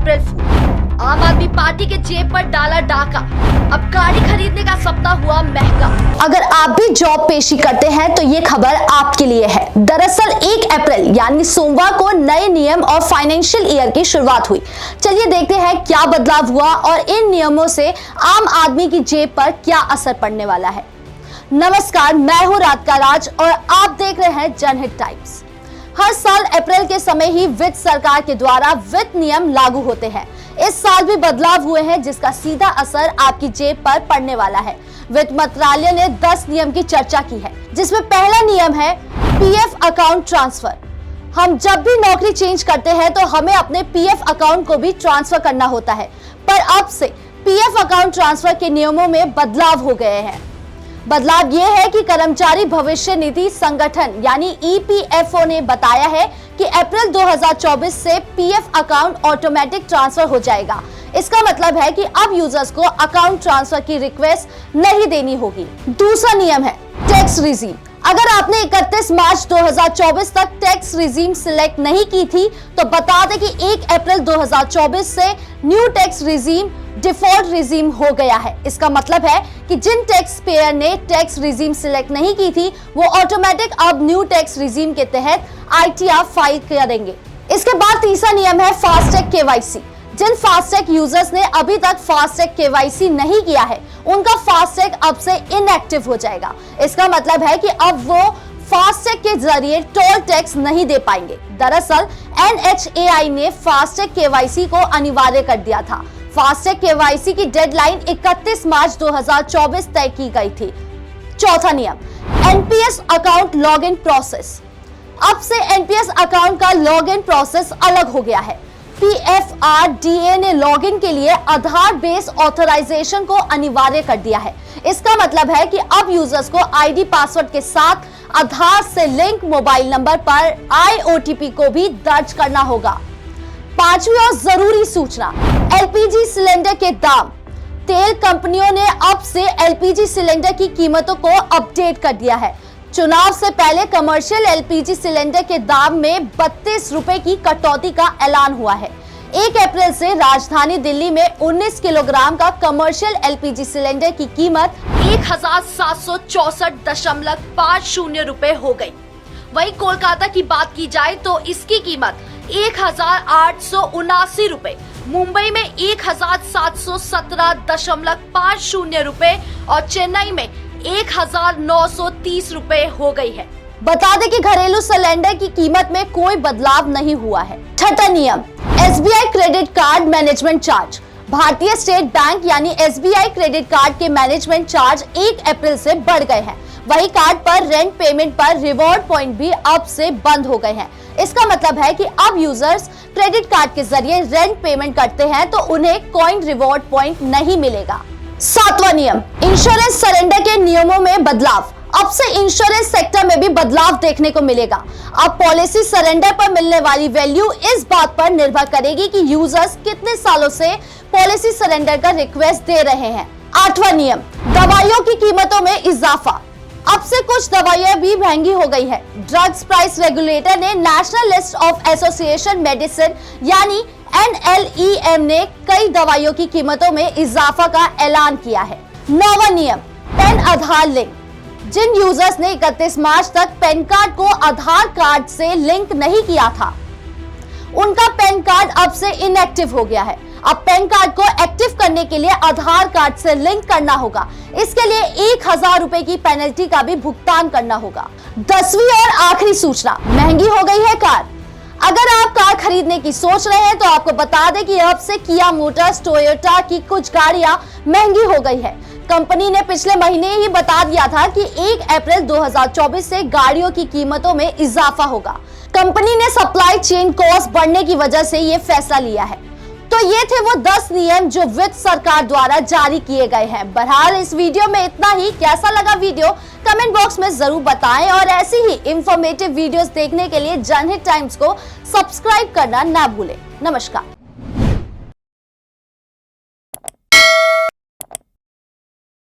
अप्रैल फूल। आम आदमी पार्टी के जेब पर डाला डाका। अब गाड़ी खरीदने का सपना हुआ महंगा। अगर आप भी जॉब पेशी करते हैं तो ये खबर आपके लिए है। दरअसल 1 अप्रैल यानी सोमवार को नए नियम और फाइनेंशियल ईयर की शुरुआत हुई। चलिए देखते हैं क्या बदलाव हुआ और इन नियमों से आम आदमी की जेब पर क्या असर पड़ने वाला है। नमस्कार, मैं हूं रात का राज और आप देख रहे हैं जनहित टाइम्स। हर साल अप्रैल के समय ही वित्त सरकार के द्वारा वित्त नियम लागू होते हैं। इस साल भी बदलाव हुए हैं जिसका सीधा असर आपकी जेब पर पड़ने वाला है। वित्त मंत्रालय ने 10 नियम की चर्चा की है, जिसमें पहला नियम है पीएफ अकाउंट ट्रांसफर। हम जब भी नौकरी चेंज करते हैं तो हमें अपने पीएफ अकाउंट को भी ट्रांसफर करना होता है, पर अब से पीएफ अकाउंट ट्रांसफर के नियमों में बदलाव हो गए हैं। बदलाव यह है कि कर्मचारी भविष्य निधि संगठन यानी ईपीएफओ ने बताया है कि अप्रैल 2024 से पीएफ अकाउंट ऑटोमेटिक ट्रांसफर हो जाएगा। इसका मतलब है कि अब यूजर्स को अकाउंट ट्रांसफर की रिक्वेस्ट नहीं देनी होगी। दूसरा नियम है टैक्स रिजीम। अगर आपने 31 मार्च 2024 तक टैक्स रिजीम सिलेक्ट नहीं की थी तो बता दें कि 1 अप्रैल 2024 से new tax regime default regime हो गया है। इसका मतलब है कि जिन टैक्स पेयर ने टैक्स रिजीम सिलेक्ट नहीं की थी वो ऑटोमेटिक अब न्यू टैक्स रिजीम के तहत आईटीआर फाइल करेंगे। इसके बाद तीसरा नियम है फास्टैग केवाईसी। जिन फास्टैग यूजर्स ने अभी तक फास्टैग केवाईसी नहीं किया है उनका फास्टैग अब से इनएक्टिव हो जाएगा। इसका मतलब है कि अब वो फास्टैग के जरिए टोल टैक्स नहीं दे पाएंगे। दरअसल एनएचएआई ने फास्टैग केवाईसी को अनिवार्य कर दिया था। फास्टैग केवाईसी की डेडलाइन 31 मार्च 2024 तय की गई थी। चौथा नियम एनपीएस अकाउंट लॉगिन प्रोसेस। अब से एनपीएस अकाउंट का लॉगिन प्रोसेस अलग हो गया है। पीएफआरडीए ने लॉगिन के लिए आधार बेस ऑथराइजेशन को अनिवार्य कर दिया है। इसका मतलब है कि अब यूजर्स को आईडी पासवर्ड के साथ आधार से लिंक मोबाइल नंबर पर आईओटीपी को भी दर्ज करना होगा। पांचवी और जरूरी सूचना, एलपीजी सिलेंडर के दाम। तेल कंपनियों ने अब से एलपीजी सिलेंडर की कीमतों को अपडेट कर दिया है। चुनाव से पहले कमर्शियल एलपीजी सिलेंडर के दाम में 32 रुपए की कटौती का ऐलान हुआ है। 1 अप्रैल से राजधानी दिल्ली में 19 किलोग्राम का कमर्शियल एलपीजी सिलेंडर की कीमत 1764.50 रुपए हो गई। वहीं कोलकाता की बात की जाए तो इसकी कीमत 1879 रुपए, मुंबई में 1717.50 रुपए और चेन्नई में 1930 रुपए हो गई है। बता दें कि घरेलू सिलेंडर की कीमत में कोई बदलाव नहीं हुआ है। छठा नियम SBI credit card management charge. भारतीय स्टेट बैंक यानी एसबीआई क्रेडिट कार्ड के मैनेजमेंट चार्ज 1 अप्रैल से बढ़ गए हैं। वही कार्ड पर रेंट पेमेंट पर रिवॉर्ड पॉइंट भी अब से बंद हो गए हैं। इसका मतलब है कि अब यूजर्स क्रेडिट कार्ड के जरिए रेंट पेमेंट करते हैं तो उन्हें कॉइन रिवॉर्ड पॉइंट नहीं मिलेगा। सातवां नियम इंश्योरेंस सरेंडर के नियमों में बदलाव। अब से इंश्योरेंस सेक्टर में भी बदलाव देखने को मिलेगा। अब पॉलिसी सरेंडर पर मिलने वाली वैल्यू इस बात पर निर्भर करेगी कि यूजर्स कितने सालों से पॉलिसी सरेंडर का रिक्वेस्ट दे रहे हैं। आठवां नियम दवाइयों की कीमतों में इजाफा। अब से कुछ दवाइयां भी महंगी हो गई है। ड्रग्स प्राइस रेगुलेटर ने national list of association medicine यानी NLEM ने कई दवाइयों की कीमतों में इजाफा का ऐलान किया है। 9वां नियम पैन आधार लिंक। जिन यूजर्स ने 31 मार्च तक पैन कार्ड को आधार कार्ड से लिंक नहीं किया था उनका पैन कार्ड अब से इनएक्टिव हो गया है। अब पैन कार्ड को एक्टिव करने के लिए आधार कार्ड से लिंक करना होगा। इसके लिए 1000 रुपए की पेनल्टी का भी भुगतान करना होगा। 10वीं और आखिरी सूचना, महंगी हो गई है कार। अगर आप कार खरीदने की सोच रहे हैं तो आपको बता दें कि अब से किया मोटर्स टोयोटा की कुछ गाड़ियां महंगी हो गई है। कंपनी ने पिछले महीने ही बता दिया था कि 1 अप्रैल 2024 से गाड़ियों की कीमतों में इजाफा होगा। कंपनी ने सप्लाई चेन कॉस्ट बढ़ने की वजह से ये फैसला लिया है। तो ये थे वो 10 नियम जो वित्त सरकार द्वारा जारी किए गए हैं। बहरहाल इस वीडियो में इतना ही। कैसा लगा वीडियो कमेंट बॉक्स में जरूर बताएं और ऐसी ही इंफॉर्मेटिव वीडियोस देखने के लिए जनहित टाइम्स को सब्सक्राइब करना ना भूलें। नमस्कार।